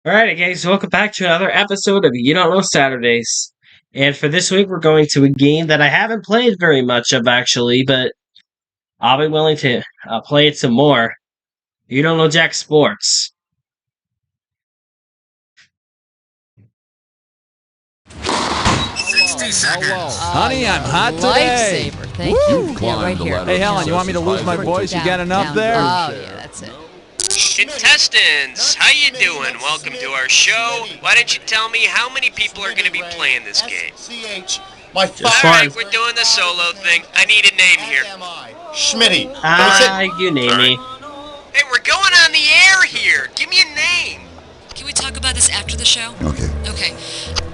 Alright, guys, welcome back to another episode of You Don't Know Saturdays. And for this week, we're going to a game that I haven't played very much of, actually, but I'll be willing to play it some more. You Don't Know Jack Sports. 60 seconds. Honey, I'm hot today. Lifesaver, thank you. Yeah, right here. Hey, Helen, you want me to lose my voice? You got enough Down. there? Oh, yeah, that's it. Contestants, how you doing? Welcome to our show. Why don't you tell me how many people are going to be playing this game? Alright, we're doing the solo thing. I need a name here. Schmitty. You name me. Hey, we're going on the air here. Give me a name. Can we talk about this after the show? Okay. Okay.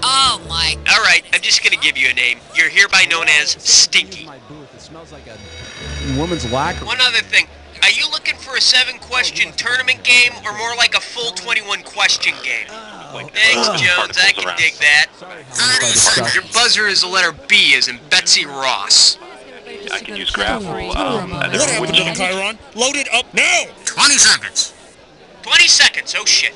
Oh my. Alright, I'm just going to give you a name. You're hereby known as Stinky. It smells like a woman's locker. One other thing. Are you looking for a 7-question tournament game or more like a full 21-question game? Thanks, Jones. I can dig that. Your buzzer is the letter B, as in Betsy Ross. I can use grapple. With the Chiron, load it up now! 20 seconds. 20 seconds, oh shit.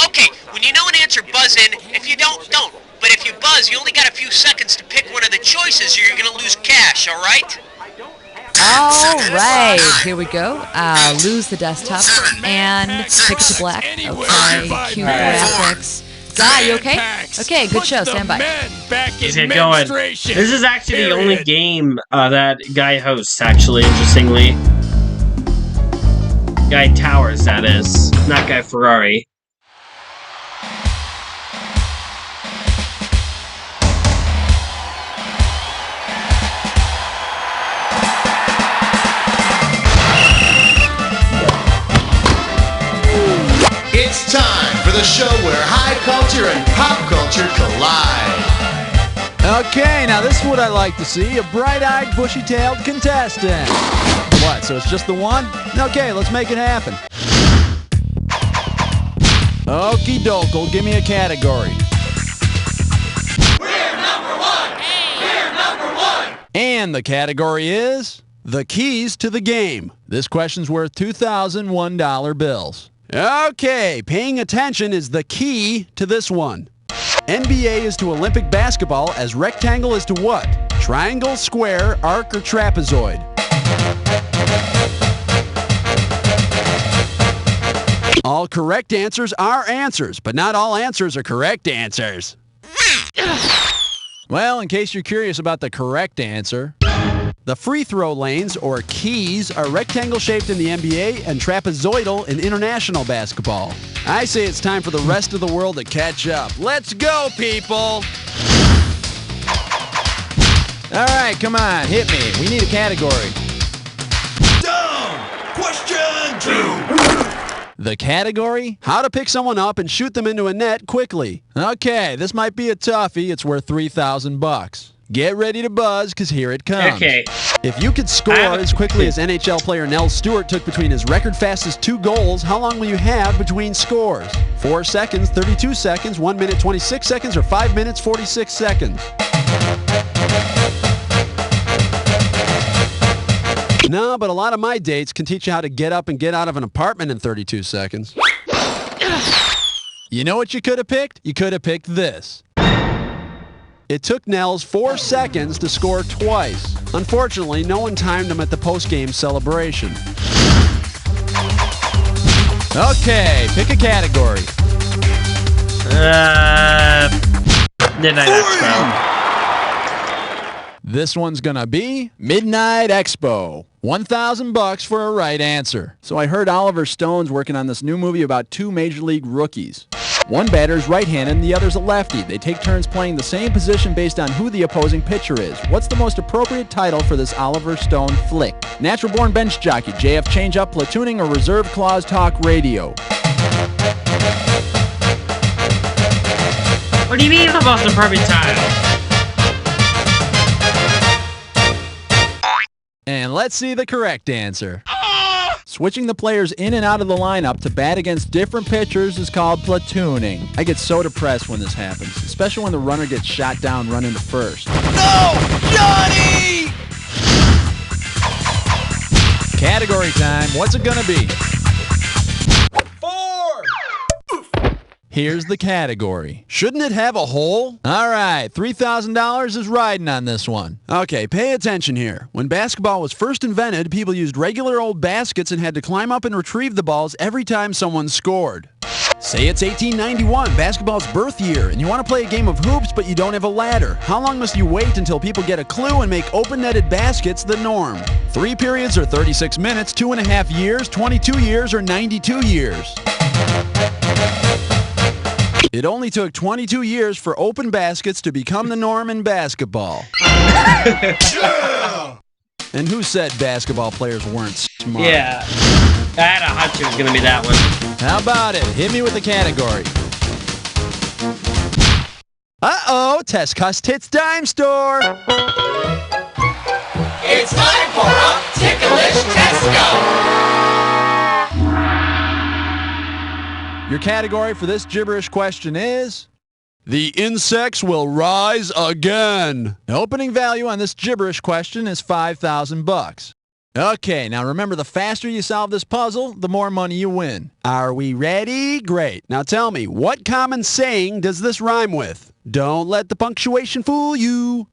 Okay, when you know an answer, buzz in. If you don't, don't. But if you buzz, you only got a few seconds to pick one of the choices or you're gonna lose cash, alright? All right, here we go. Lose the desktop and pick it to black. Okay, cue graphics. Guy, you okay? Okay, good show. Stand by. Let's get going. This is actually the only game that Guy hosts, actually, interestingly. Guy Towers, that is. Not Guy Ferrari. It's time for the show where high culture and pop culture collide. Okay, now this is what I like to see. A bright-eyed, bushy-tailed contestant. What, so it's just the one? Okay, let's make it happen. Okie doke, give me a category. We're number one! We're number one! And the category is the keys to the game. This question's worth $2,001 bills. Okay, paying attention is the key to this one. NBA is to Olympic basketball as rectangle is to what? Triangle, square, arc, or trapezoid? All correct answers are answers, but not all answers are correct answers. Well, in case you're curious about the correct answer, the free throw lanes, or keys, are rectangle-shaped in the NBA and trapezoidal in international basketball. I say it's time for the rest of the world to catch up. Let's go, people! All right, come on, hit me. We need a category. Down! Question 2! The category? How to pick someone up and shoot them into a net quickly. Okay, this might be a toughie. It's worth $3,000. Get ready to buzz, because here it comes. Okay. If you could score as quickly as NHL player Nell Stewart took between his record fastest 2 goals, how long will you have between scores? 4 seconds, 32 seconds, 1 minute 26 seconds, or 5 minutes 46 seconds? No, but a lot of my dates can teach you how to get up and get out of an apartment in 32 seconds. You know what you could have picked? You could have picked this. It took Nels 4 seconds to score twice. Unfortunately, no one timed him at the post-game celebration. Okay, pick a category. Midnight Expo. This one's gonna be Midnight Expo. $1,000 for a right answer. So I heard Oliver Stone's working on this new movie about 2 Major League rookies. One batter's right-handed and the other's a lefty. They take turns playing the same position based on who the opposing pitcher is. What's the most appropriate title for this Oliver Stone flick? Natural-born bench jockey, JF changeup, platooning, or reserve clause talk radio? What do you mean the most appropriate title? And let's see the correct answer. Switching the players in and out of the lineup to bat against different pitchers is called platooning. I get so depressed when this happens, especially when the runner gets shot down running to first. No! Johnny! Category time. What's it gonna be? 4! Here's the category. Shouldn't it have a hole? All right, $3,000 is riding on this one. Okay, pay attention here. When basketball was first invented, people used regular old baskets and had to climb up and retrieve the balls every time someone scored. Say it's 1891, basketball's birth year, and you want to play a game of hoops, but you don't have a ladder. How long must you wait until people get a clue and make open-netted baskets the norm? 3 periods or 36 minutes, 2.5 years, 22 years, or 92 years? It only took 22 years for open baskets to become the norm in basketball. And who said basketball players weren't smart? Yeah. I had a hunch it was going to be that one. How about it? Hit me with the category. Uh-oh, Test Cuss Tits Dime Store. It's time for a ticklish Tesco. Your category for this gibberish question is... The insects will rise again. The opening value on this gibberish question is $5,000. Okay, now remember, the faster you solve this puzzle, the more money you win. Are we ready? Great. Now tell me, what common saying does this rhyme with? Don't let the punctuation fool you.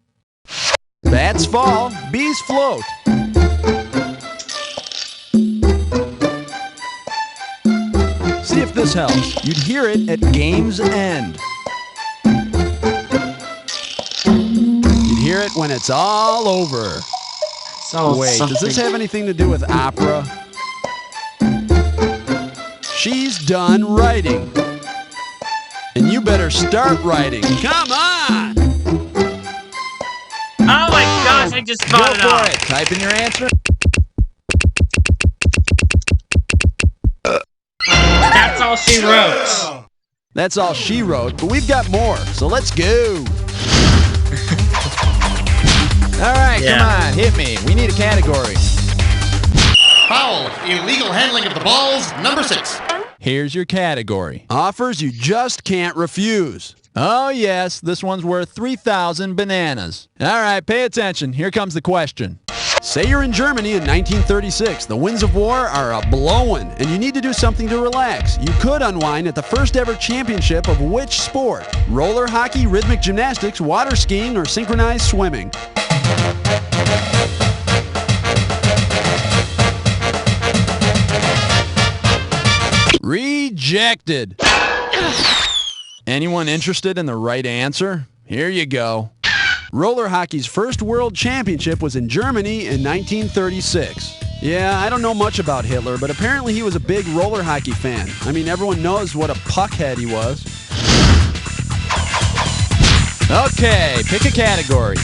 Bats fall, bees float. See if this helps. You'd hear it at game's end. You'd hear it when it's all over. Wait, does this have anything to do with opera? She's done writing. And you better start writing. Come on! Oh my gosh, I just spotted Go for off. it. Type in your answer. That's all she wrote. That's all she wrote, but we've got more, so let's go. All right, Yeah. Come on, hit me. We need a category. Foul. Illegal handling of the balls, number 6. Here's your category. Offers you just can't refuse. Oh, yes, this one's worth 3,000 bananas. All right, pay attention. Here comes the question. Say you're in Germany in 1936. The winds of war are a-blowing, and you need to do something to relax. You could unwind at the first ever championship of which sport? Roller hockey, rhythmic gymnastics, water skiing, or synchronized swimming? Rejected. Anyone interested in the right answer? Here you go. Roller hockey's first world championship was in Germany in 1936. Yeah, I don't know much about Hitler, but apparently he was a big roller hockey fan. I mean, everyone knows what a puckhead he was. Okay, pick a category.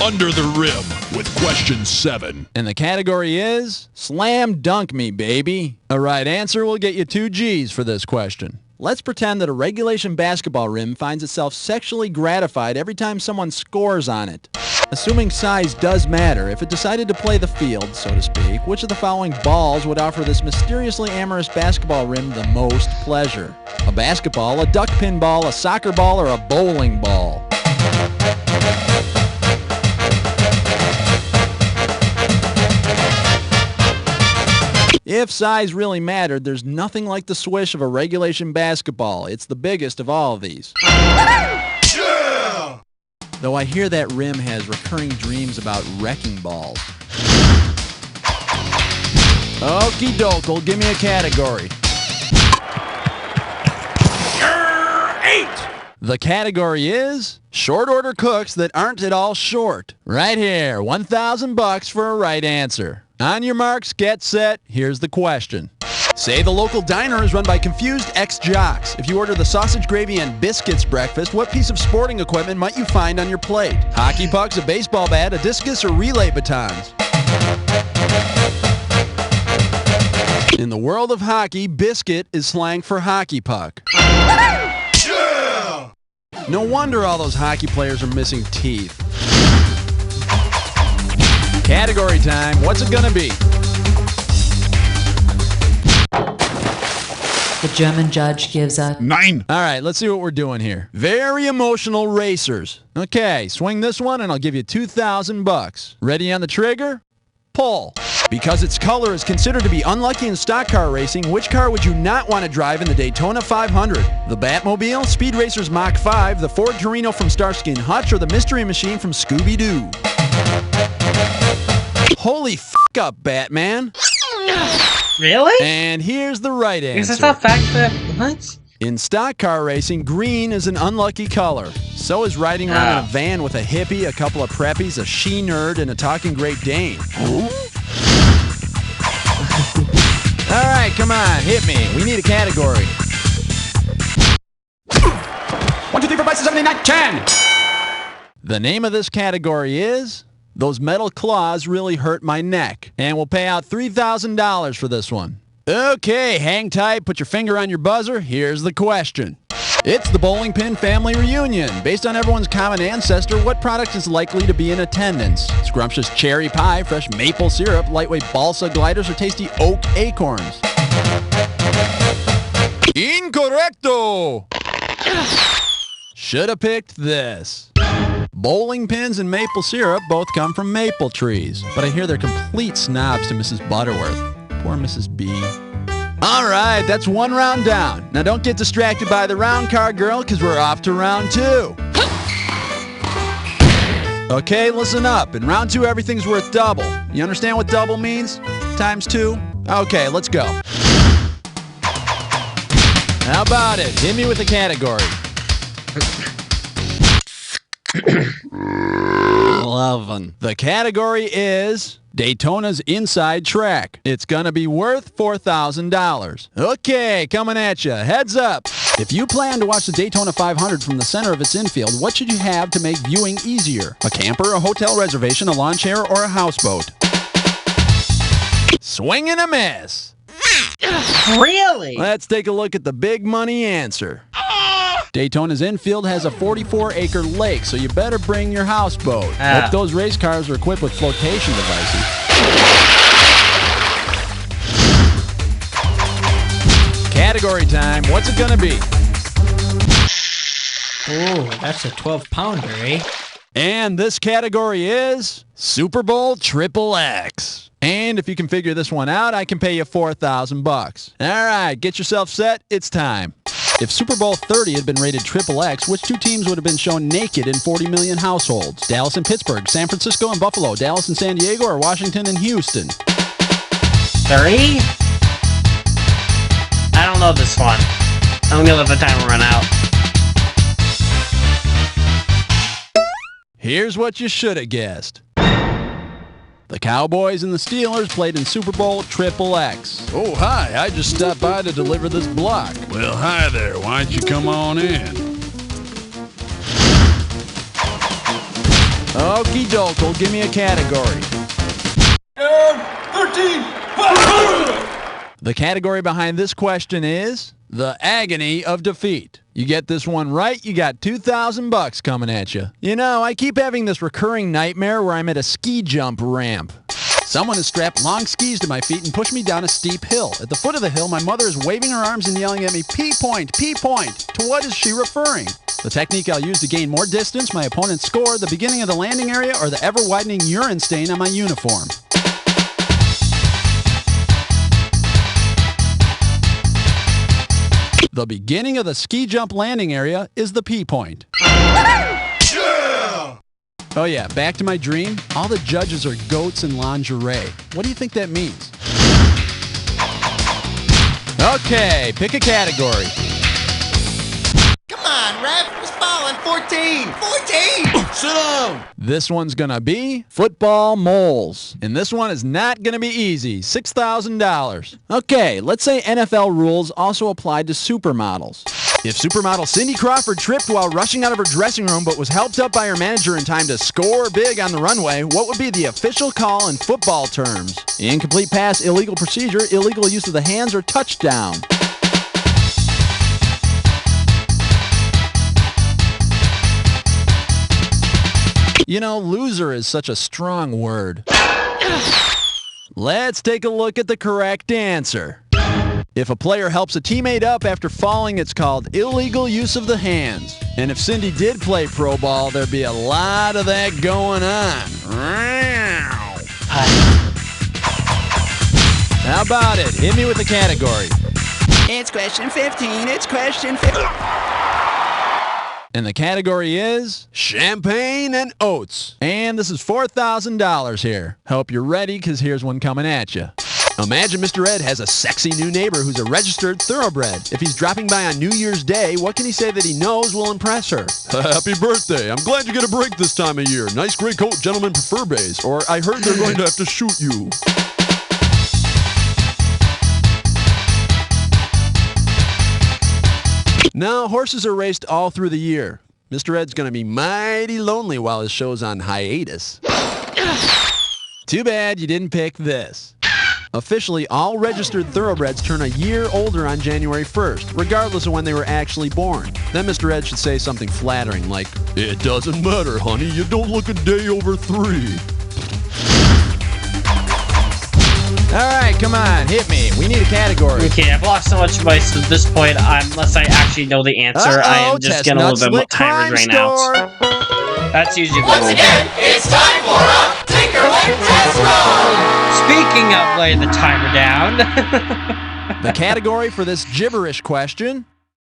Under the rim with question 7. And the category is Slam Dunk Me, baby. A right answer will get you 2 G's for this question. Let's pretend that a regulation basketball rim finds itself sexually gratified every time someone scores on it. Assuming size does matter, if it decided to play the field, so to speak, which of the following balls would offer this mysteriously amorous basketball rim the most pleasure? A basketball, a duck pin ball, a soccer ball, or a bowling ball? If size really mattered, there's nothing like the swish of a regulation basketball. It's the biggest of all of these. Yeah! Though I hear that rim has recurring dreams about wrecking balls. Okie doke, give me a category. 8. The category is short order cooks that aren't at all short. Right here, $1,000 for a right answer. On your marks, get set, here's the question. Say the local diner is run by confused ex-jocks. If you order the sausage, gravy, and biscuits breakfast, what piece of sporting equipment might you find on your plate? Hockey pucks, a baseball bat, a discus, or relay batons? In the world of hockey, biscuit is slang for hockey puck. Yeah! No wonder all those hockey players are missing teeth. Category time. What's it gonna be? The German judge gives a 9. All right, let's see what we're doing here. Very emotional racers. Okay, swing this one and I'll give you $2,000. Ready on the trigger? poll. Because its color is considered to be unlucky in stock car racing, which car would you not want to drive in the Daytona 500? The Batmobile, Speed Racer's Mach 5, the Ford Torino from Starsky & Hutch, or the Mystery Machine from Scooby-Doo? Holy f*** up, Batman. Really? And here's the right answer. Is that fact that... What? In stock car racing, green is an unlucky color. So is riding around in a van with a hippie, a couple of preppies, a she-nerd, and a talking Great Dane. All right, come on, hit me. We need a category. 1, 2, 3, 4, 5, 6, 7, 8, 9, 10. The name of this category is Those Metal Claws Really Hurt My Neck. And we'll pay out $3,000 for this one. Okay, hang tight, put your finger on your buzzer. Here's the question. It's the bowling pin family reunion. Based on everyone's common ancestor, what product is likely to be in attendance? Scrumptious cherry pie, fresh maple syrup, lightweight balsa gliders, or tasty oak acorns? Incorrecto! Should have picked this. Bowling pins and maple syrup both come from maple trees, but I hear they're complete snobs to Mrs. Butterworth. Poor Mrs. B. All right, that's one round down. Now don't get distracted by the round card, girl, because we're off to round 2. Okay, listen up. In round 2, everything's worth double. You understand what double means? Times 2? Okay, let's go. How about it? Hit me with a category. 11. The category is Daytona's inside track. It's gonna be worth $4,000. Okay, coming at you. Heads up. If you plan to watch the Daytona 500 from the center of its infield, what should you have to make viewing easier? A camper, a hotel reservation, a lawn chair, or a houseboat? Swing and a miss. Really? Let's take a look at the big money answer. Daytona's infield has a 44-acre lake, so you better bring your houseboat. Hope those race cars are equipped with flotation devices. Category time. What's it gonna be? Oh, that's a 12-pounder, eh? And this category is Super Bowl XXX. And if you can figure this one out, I can pay you $4,000. All right, get yourself set. It's time. If Super Bowl 30 had been rated XXX, which two teams would have been shown naked in 40 million households? Dallas and Pittsburgh, San Francisco and Buffalo, Dallas and San Diego, or Washington and Houston? 30? I don't know this one. I'm gonna let the timer run out. Here's what you should have guessed. The Cowboys and the Steelers played in Super Bowl XXX. Oh, hi. I just stopped by to deliver this block. Well, hi there. Why don't you come on in? Okie doke, give me a category. 13. The category behind this question is the agony of defeat. You get this one right, you got $2,000 coming at you. You know, I keep having this recurring nightmare where I'm at a ski jump ramp. Someone has strapped long skis to my feet and pushed me down a steep hill. At the foot of the hill, my mother is waving her arms and yelling at me, P-point, P-point. To what is she referring? The technique I'll use to gain more distance, my opponent's score, the beginning of the landing area, or the ever-widening urine stain on my uniform. The beginning of the ski jump landing area is the P-point. Yeah! Oh yeah, back to my dream. All the judges are goats in lingerie. What do you think that means? Okay, pick a category. Come on, ref. It's falling. 14. 14. Sit down! This one's gonna be football moles. And this one is not gonna be easy. $6,000. Okay, let's say NFL rules also applied to supermodels. If supermodel Cindy Crawford tripped while rushing out of her dressing room but was helped up by her manager in time to score big on the runway, what would be the official call in football terms? Incomplete pass, illegal procedure, illegal use of the hands, or touchdown? You know, loser is such a strong word. Let's take a look at the correct answer. If a player helps a teammate up after falling, it's called illegal use of the hands. And if Cindy did play pro ball, there'd be a lot of that going on. How about it? Hit me with the category. It's question 15. It's question 15. And the category is champagne and oats. And this is $4,000 here. Hope you're ready, because here's one coming at you. Imagine Mr. Ed has a sexy new neighbor who's a registered thoroughbred. If he's dropping by on New Year's Day, what can he say that he knows will impress her? Happy birthday. I'm glad you get a break this time of year. Nice gray coat, gentlemen prefer bays. Or I heard they're going to have to shoot you. Now, horses are raced all through the year. Mr. Ed's going to be mighty lonely while his show's on hiatus. Too bad you didn't pick this. Officially, all registered thoroughbreds turn a year older on January 1st, regardless of when they were actually born. Then Mr. Ed should say something flattering like, "It doesn't matter, honey, you don't look a day over 3. All right, come on, hit me. We need a category. Okay, I've lost so much advice at this point. Unless I actually know the answer, I am just getting a little bit tired right now. That's usually the Once again, it's time for a Tinkerling Test Roll! Speaking of laying the timer down. The category for this gibberish question,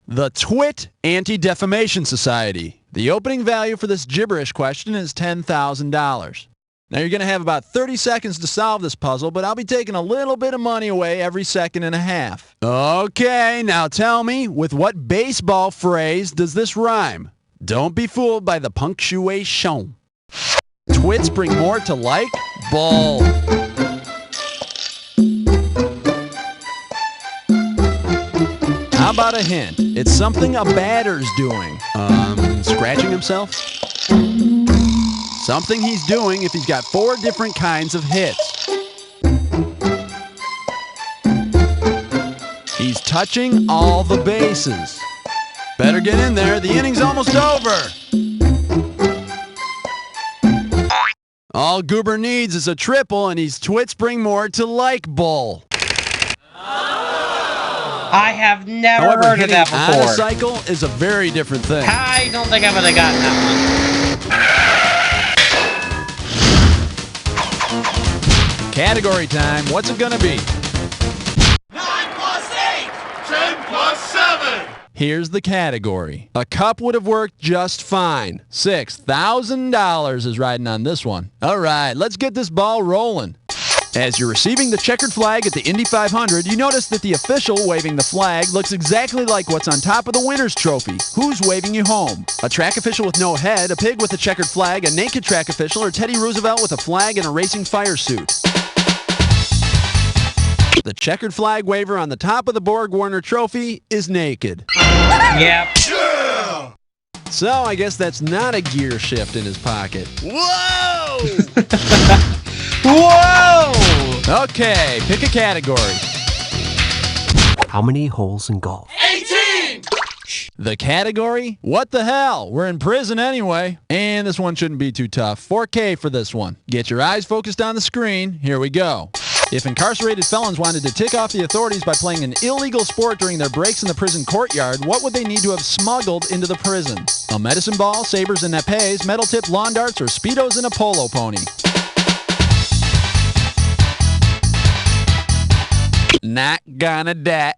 the Twit Anti-Defamation Society. The opening value for this gibberish question is $10,000. Now, you're going to have about 30 seconds to solve this puzzle, but I'll be taking a little bit of money away every second and a half. Okay, now tell me, with what baseball phrase does this rhyme? Don't be fooled by the punctuation. Twits bring more to like bull. How about a hint? It's something a batter's doing. Scratching himself? Something he's doing if he's got 4 different kinds of hits. He's touching all the bases. Better get in there. The inning's almost over. All Goober needs is a triple, and he's twits bring more to like bull. I have never However, heard of that hitting on before. a cycle is a very different thing. I don't think I would have gotten that one. Category time. What's it gonna be? 9 plus 8! 10 plus 7! Here's the category. A cup would have worked just fine. $6,000 is riding on this one. All right, let's get this ball rolling. As you're receiving the checkered flag at the Indy 500, you notice that the official waving the flag looks exactly like what's on top of the winner's trophy. Who's waving you home? A track official with no head, a pig with a checkered flag, a naked track official, or Teddy Roosevelt with a flag and a racing fire suit? The checkered flag waver on the top of the Borg Warner trophy is naked. Yep. Yeah! So I guess that's not a gear shift in his pocket. Whoa! Whoa! Okay, pick a category. How many holes in golf? 18! The category? What the hell? We're in prison anyway. And this one shouldn't be too tough. 4K for this one. Get your eyes focused on the screen. Here we go. If incarcerated felons wanted to tick off the authorities by playing an illegal sport during their breaks in the prison courtyard, what would they need to have smuggled into the prison? A medicine ball, sabers and epées, metal-tipped lawn darts, or Speedos and a polo pony? Not gonna dat.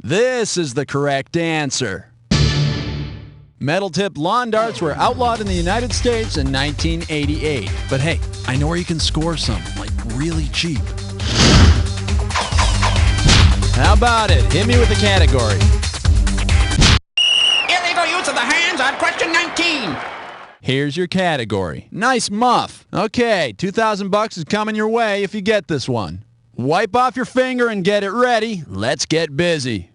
This is the correct answer. Metal-tipped lawn darts were outlawed in the United States in 1988. But hey, I know where you can score some, like really cheap. How about it? Hit me with the category. Illegal use of the hands on question 19. Here's your category. Nice muff. Okay, $2,000 is coming your way if you get this one. Wipe off your finger and get it ready. Let's get busy.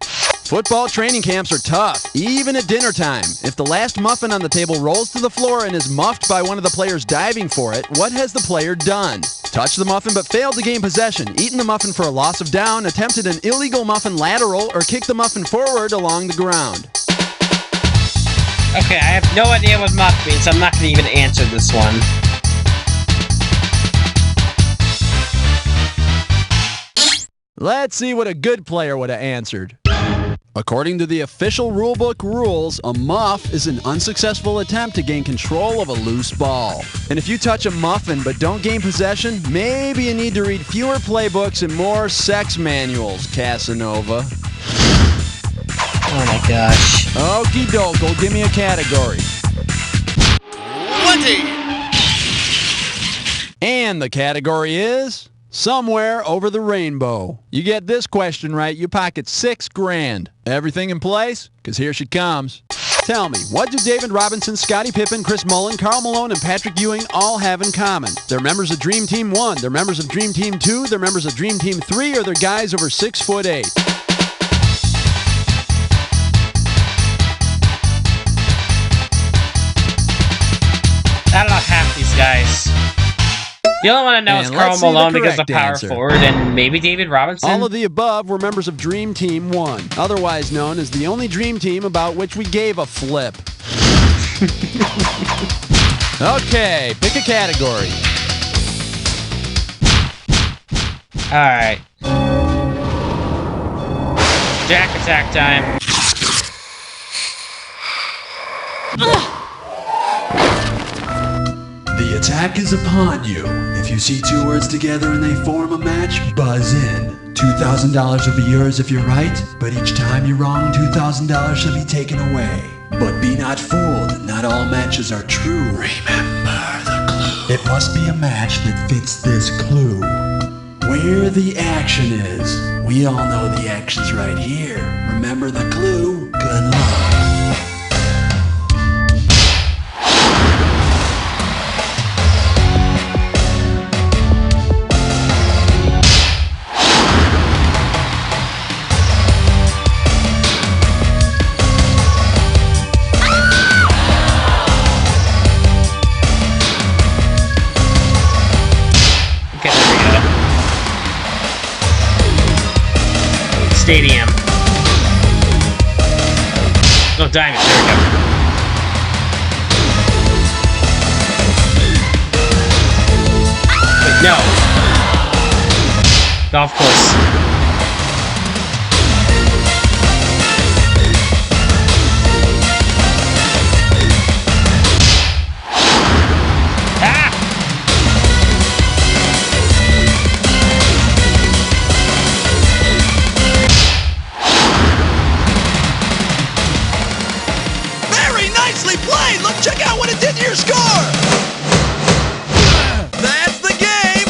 Football training camps are tough, even at dinner time. If the last muffin on the table rolls to the floor and is muffed by one of the players diving for it, what has the player done? Touched the muffin but failed to gain possession, eaten the muffin for a loss of down, attempted an illegal muffin lateral, or kicked the muffin forward along the ground? Okay, I have no idea what muff means, so I'm not going to even answer this one. Let's see what a good player would have answered. According to the official rulebook rules, a muff is an unsuccessful attempt to gain control of a loose ball. And if you touch a muffin but don't gain possession, maybe you need to read fewer playbooks and more sex manuals, Casanova. Oh my gosh. Okie doke, give me a category. 20! And the category is Somewhere Over the Rainbow. You get this question right, you pocket $6 grand. Everything in place? Because here she comes. Tell me, what do David Robinson, Scottie Pippen, Chris Mullin, Karl Malone, and Patrick Ewing all have in common? They're members of Dream Team 1, they're members of Dream Team 2, they're members of Dream Team 3, or they're guys over 6'8". I don't know half these guys. The only one I know is Karl Malone because of power forward, and maybe David Robinson. All of the above were members of Dream Team 1, otherwise known as the only Dream Team about which we gave a flip. Okay, pick a category. Alright. Jack attack time. The attack is upon you. If you see two words together and they form a match, buzz in. $2,000 will be yours if you're right, but each time you're wrong, $2,000 shall be taken away. But be not fooled, not all matches are true. Remember the clue. It must be a match that fits this clue. Where the action is. We all know the action's right here. Remember the clue. Good luck. Stadium. Oh, diamond. There we go. Wait, no. Golf course. Check out what it did to your score! That's the game!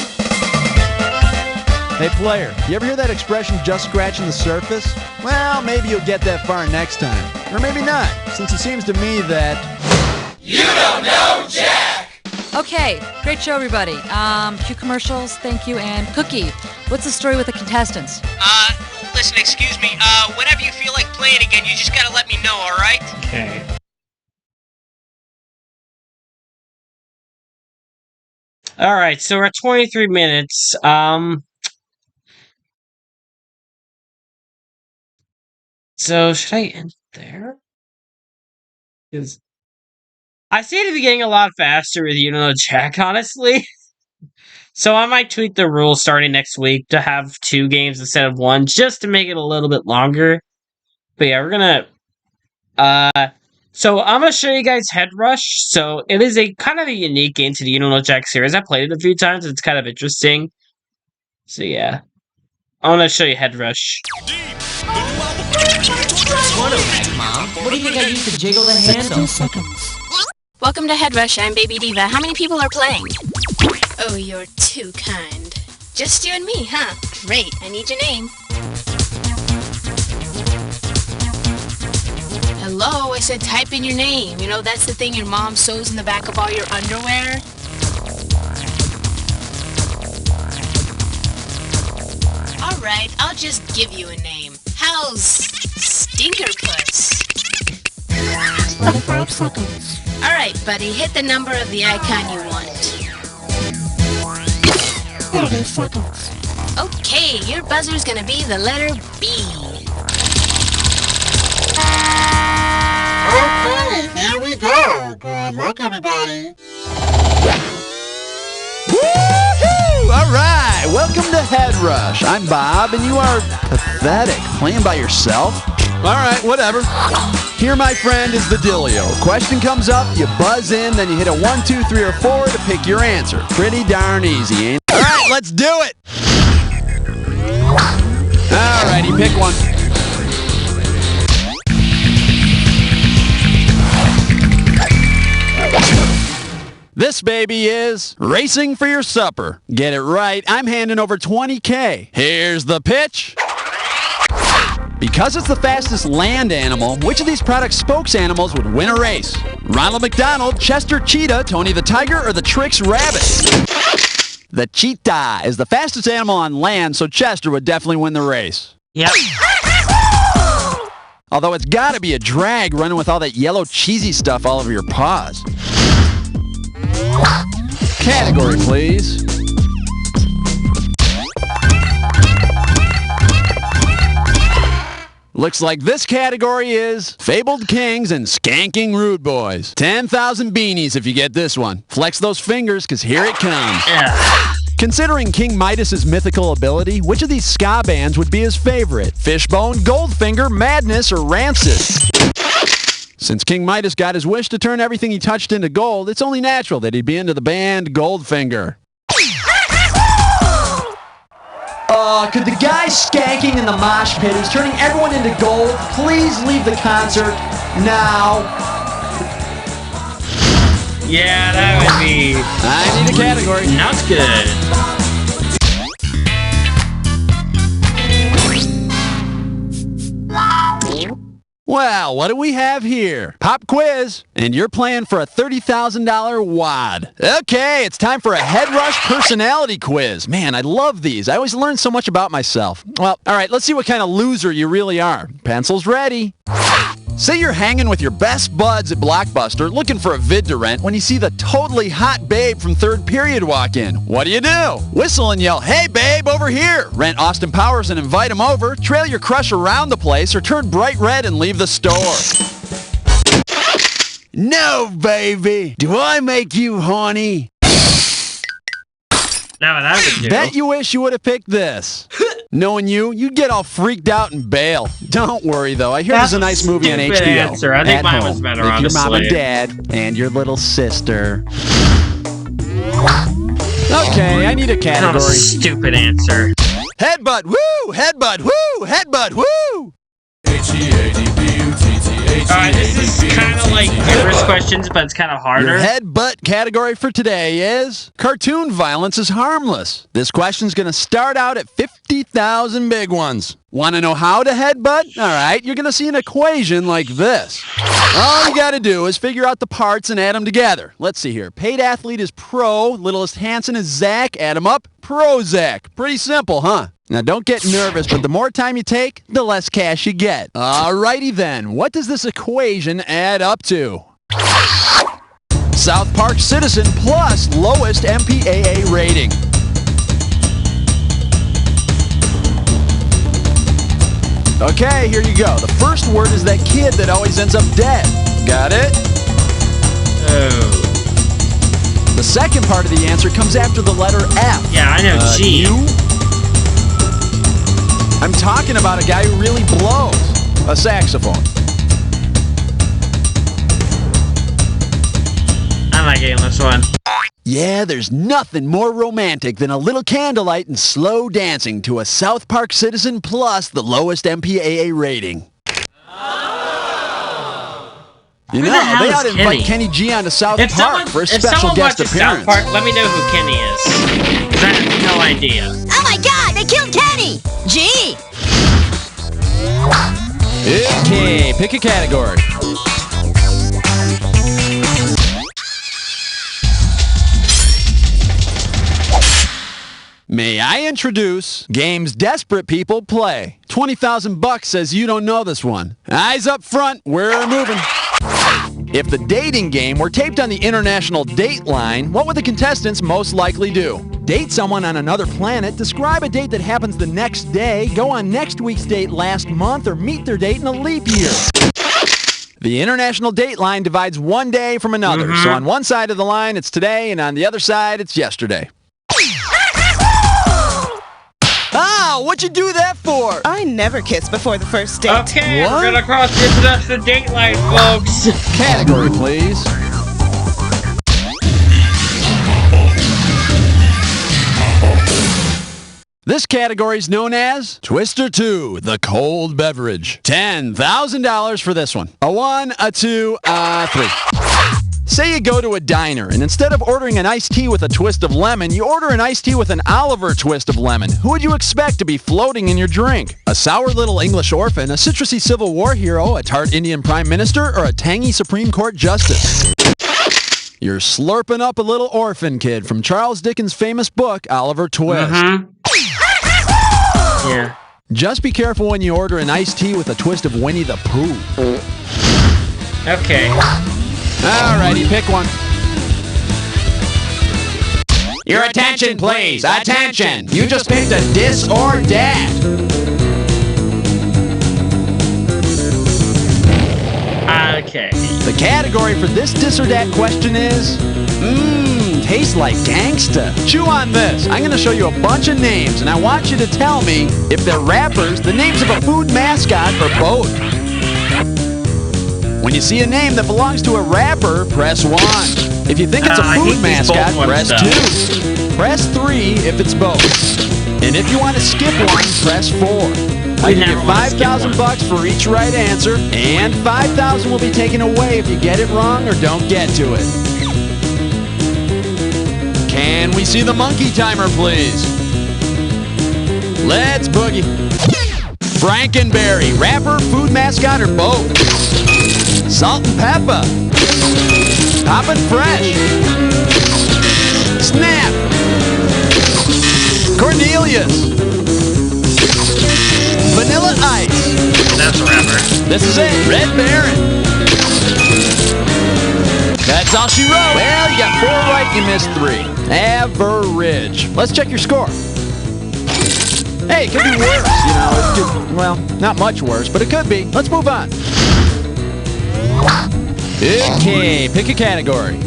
Hey player, you ever hear that expression, just scratching the surface? Well, maybe you'll get that far next time. Or maybe not, since it seems to me that... You don't know Jack! Okay, great show, everybody. Cue commercials, thank you, and Cookie, what's the story with the contestants? Listen, excuse me, whenever you feel like playing again, you just gotta let me know, alright? Okay. Alright, so we're at 23 minutes. So should I end there? Because I seem to be getting a lot faster with You Don't Know Jack, honestly. So I might tweak the rules starting next week to have 2 games instead of 1, just to make it a little bit longer. But yeah, we're gonna... So I'm going to show you guys Head Rush. So it is a kind of a unique game to the You Don't Know Jack series. I played it a few times. It's kind of interesting. So yeah. I want to show you Head Rush. Mom. What do you think I used to jiggle the handle? Welcome to Head Rush. I'm Baby Diva. How many people are playing? Oh, you're too kind. Just you and me, huh? Great. I need your name. Hello, I said type in your name. You know, that's the thing your mom sews in the back of all your underwear. Alright, I'll just give you a name. How's Stinkerpuss? 5 seconds. Alright, buddy, hit the number of the icon you want. 30 seconds. Okay, your buzzer's gonna be the letter B. Okay, here we go. Good luck, everybody. Woohoo! All right, welcome to Head Rush. I'm Bob, and you are pathetic. Playing by yourself? All right, whatever. Here, my friend, is the dealio. Question comes up, you buzz in, then you hit a 1, 2, 3, or 4 to pick your answer. Pretty darn easy, ain't it? All right, let's do it. All righty, pick one. This baby is racing for your supper. Get it right, I'm handing over $20K. Here's the pitch. Because it's the fastest land animal, which of these product spokes animals would win a race? Ronald McDonald, Chester Cheetah, Tony the Tiger, or the Trix Rabbit? The cheetah is the fastest animal on land, so Chester would definitely win the race. Yep. Although it's gotta be a drag running with all that yellow cheesy stuff all over your paws. Category, please. Looks like this category is Fabled Kings and Skanking Rudeboys. 10,000 beanies if you get this one. Flex those fingers, because here it comes. Yeah. Considering King Midas's mythical ability, which of these ska bands would be his favorite? Fishbone, Goldfinger, Madness, or Rancid? Since King Midas got his wish to turn everything he touched into gold, it's only natural that he'd be into the band Goldfinger. Could the guy skanking in the mosh pit who's turning everyone into gold please leave the concert now? Yeah, that would be... I need a category. Not good. Well, what do we have here? Pop quiz, and you're playing for a $30,000 wad. Okay, it's time for a head rush personality quiz. Man, I love these. I always learn so much about myself. Well, all right, let's see what kind of loser you really are. Pencils ready. Say you're hanging with your best buds at Blockbuster looking for a vid to rent when you see the totally hot babe from third period walk in. What do? Whistle and yell, "Hey babe, over here!" Rent Austin Powers and invite him over, trail your crush around the place, or turn bright red and leave the store. No, baby! Do I make you horny? No, that would do. Bet you wish you would have picked this. Knowing you'd get all freaked out and bail. Don't worry, though. I hear there's a nice movie on HBO. Answer. I think At mine home, was better, with honestly. your mom and dad and your little sister. Okay, I need a Not a category. stupid answer. Headbutt, woo! Headbutt, woo! Headbutt, woo! Alright, this is kind of like Everest questions, but it's kind of harder. Your headbutt category for today is cartoon violence is harmless. This question's going to start out at 50,000 big ones. Want to know how to headbutt? All right, you're going to see an equation like this. All you got to do is figure out the parts and add them together. Let's see here. Paid athlete is pro, littlest Hanson is Zach, add them up, Prozac. Pretty simple, huh? Now, don't get nervous, but the more time you take, the less cash you get. Alrighty then, what does this equation add up to? South Park Citizen plus lowest MPAA rating. Okay, here you go. The first word is that kid that always ends up dead. Got it? Oh. The second part of the answer comes after the letter F. Yeah, I know. G. You? I'm talking about a guy who really blows a saxophone. I'm not getting this one. Yeah, there's nothing more romantic than a little candlelight and slow dancing to a South Park Citizen plus the lowest MPAA rating. You Who know, the hell they is ought to invite Kenny? Kenny G onto South If Park someone, for a if special someone guest watches appearance. South Park, let me know who Kenny is. 'Cause I have no idea. Oh my god, they killed Kenny! Gee! Okay, pick a category. May I introduce games desperate people play? 20,000 bucks says you don't know this one. Eyes up front, we're moving. If the dating game were taped on the International Dateline, what would the contestants most likely do? Date someone on another planet, describe a date that happens the next day, go on next week's date last month, or meet their date in a leap year. The International Dateline divides one day from another. So on one side of the line, it's today, and on the other side, it's yesterday. Wow, what'd you do that for? I never kiss before the first date. Okay, we're gonna cross the date line, folks. Category, please. This category is known as Twister 2, the cold beverage. $10,000 for this one. A 1, a 2, a 3. Say you go to a diner, and instead of ordering an iced tea with a twist of lemon, you order an iced tea with an Oliver twist of lemon. Who would you expect to be floating in your drink? A sour little English orphan, a citrusy Civil War hero, a tart Indian prime minister, or a tangy Supreme Court justice? You're slurping up a little orphan kid from Charles Dickens' famous book, Oliver Twist. Yeah. Just be careful when you order an iced tea with a twist of Winnie the Pooh. Okay. Alrighty, pick one. Your attention, please. Attention. You just picked a dis or dat. Okay. The category for this dis or dat question is... tastes like gangsta. Chew on this. I'm going to show you a bunch of names, and I want you to tell me if they're rappers, the names of a food mascot, or both. When you see a name that belongs to a rapper, press 1. If you think it's a food mascot, press 2. Press 3 if it's both. And if you want to skip one, press 4. I give you $5,000 for each right answer, and $5,000 will be taken away if you get it wrong or don't get to it. Can we see the monkey timer, please? Let's boogie. Frankenberry, rapper, food mascot, or both? Salt and pepper. Poppin' fresh. Snap. Cornelius. Vanilla Ice. That's a rapper. This is it. Red Baron. That's all she wrote. Well, you got 4 right, you missed 3. Average. Let's check your score. Hey, it could be worse. You know, it could, well, not much worse, but it could be. Let's move on. Okay, pick a category.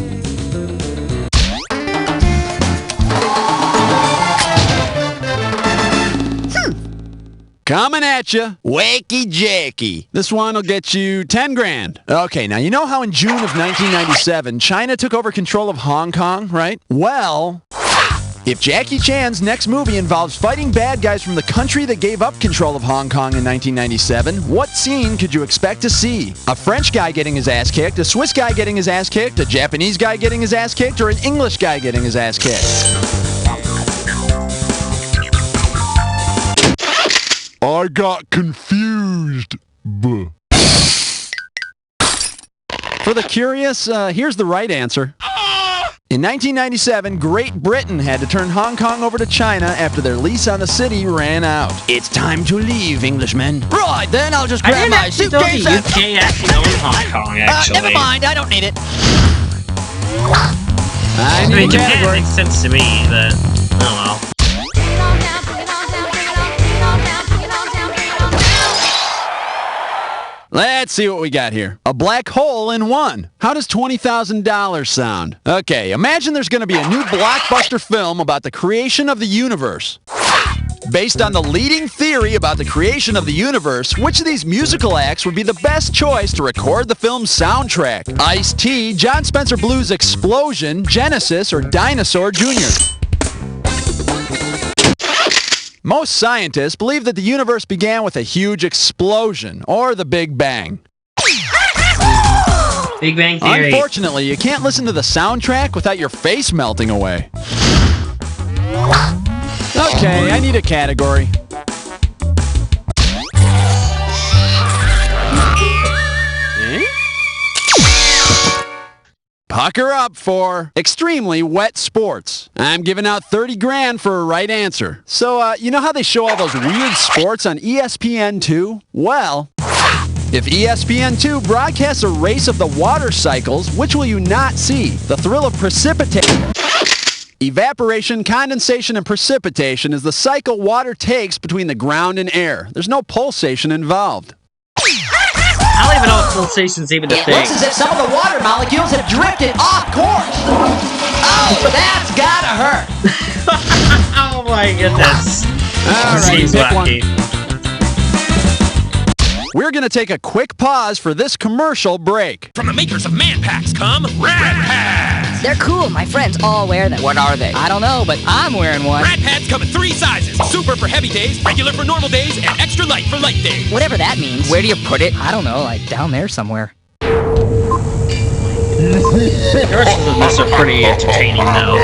Coming at you, Wakey Jakey. This one will get you 10 grand. Okay, now you know how in June of 1997, China took over control of Hong Kong, right? Well, if Jackie Chan's next movie involves fighting bad guys from the country that gave up control of Hong Kong in 1997, what scene could you expect to see? A French guy getting his ass kicked, a Swiss guy getting his ass kicked, a Japanese guy getting his ass kicked, or an English guy getting his ass kicked? I got confused. For the curious, here's the right answer. In 1997, Great Britain had to turn Hong Kong over to China after their lease on the city ran out. It's time to leave, Englishmen. Right, then I'll just grab my suitcase. The UK actually owns Hong Kong, actually. Never mind, I don't need it. I need a category. Makes sense to me, but oh well. Let's see what we got here. A black hole in one. How does $20,000 sound? Okay, imagine there's going to be a new blockbuster film about the creation of the universe. Based on the leading theory about the creation of the universe, which of these musical acts would be the best choice to record the film's soundtrack? Ice-T, John Spencer Blues' Explosion, Genesis, or Dinosaur Jr.? Most scientists believe that the universe began with a huge explosion, or the Big Bang. Big Bang Theory. Unfortunately, you can't listen to the soundtrack without your face melting away. Okay, I need a category. Pucker up for extremely wet sports. I'm giving out 30 grand for a right answer. So, you know how they show all those weird sports on ESPN2? Well, if ESPN2 broadcasts a race of the water cycles, which will you not see? The thrill of precipitation. Evaporation, condensation, and precipitation is the cycle water takes between the ground and air. There's no pulsation involved. I don't even know if pulsation's even a thing. It looks as if some of the water molecules have drifted off course. Oh, that's gotta hurt. Oh my goodness. All right, Seems pick wacky. one. We're going to take a quick pause for this commercial break. From the makers of Man Packs come Rat Pads. They're cool. My friends all wear them. What are they? I don't know, but I'm wearing one. Rat Pads come in 3 sizes. Super for heavy days, regular for normal days, and extra light for light days. Whatever that means. Where do you put it? I don't know, like down there somewhere. Commercials in this are pretty entertaining, though.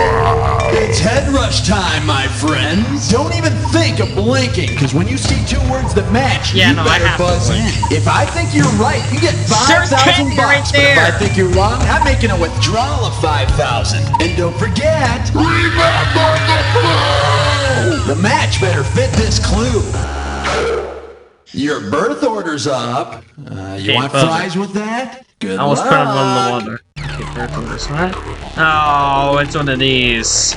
It's head rush time, my friends. Don't even think of blinking, because when you see 2 words that match, Yeah, you no, I better have to buzz blink. in. If I think you're right, you get $5,000 right But there. if I think you're wrong, I'm making a withdrawal of $5,000. And don't forget, the match better fit this clue. Your birth order's up. You want fries with that? Good I almost luck. put him on the water. Okay, birth orders, what? Oh, it's one of these.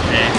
Okay.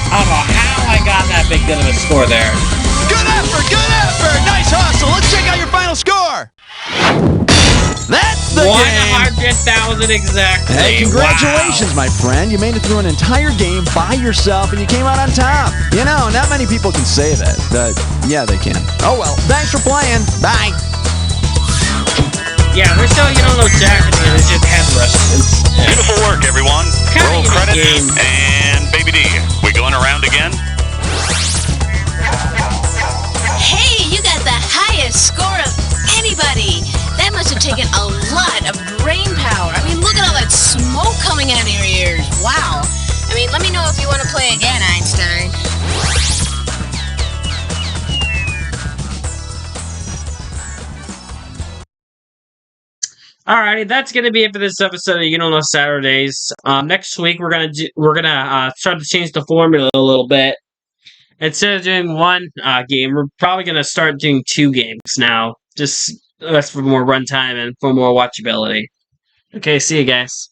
I don't know how I got that big good of a score there. Good effort, good effort. Nice hustle. Let's check out your final score. That's the game. 100,000 exactly. Hey, congratulations, my friend. You made it through an entire game by yourself, and you came out on top. You know, not many people can say that, but yeah, they can. Oh, well, thanks for playing. Bye. Yeah, we're still, you don't know Jack, and it's just head rushes. Beautiful work, everyone. Roll credits, and Baby D, we going around again? Hey, you got the highest score of anybody. That must have taken a lot of brain power. I mean, look at all that smoke coming out of your ears. Wow. I mean, let me know if you want to play again, Einstein. Alrighty, that's gonna be it for this episode of You Don't Know Saturdays. Next week we're gonna start to change the formula a little bit. Instead of doing one game, we're probably gonna start doing 2 games now. Just that's for more runtime and for more watchability. Okay, see you guys.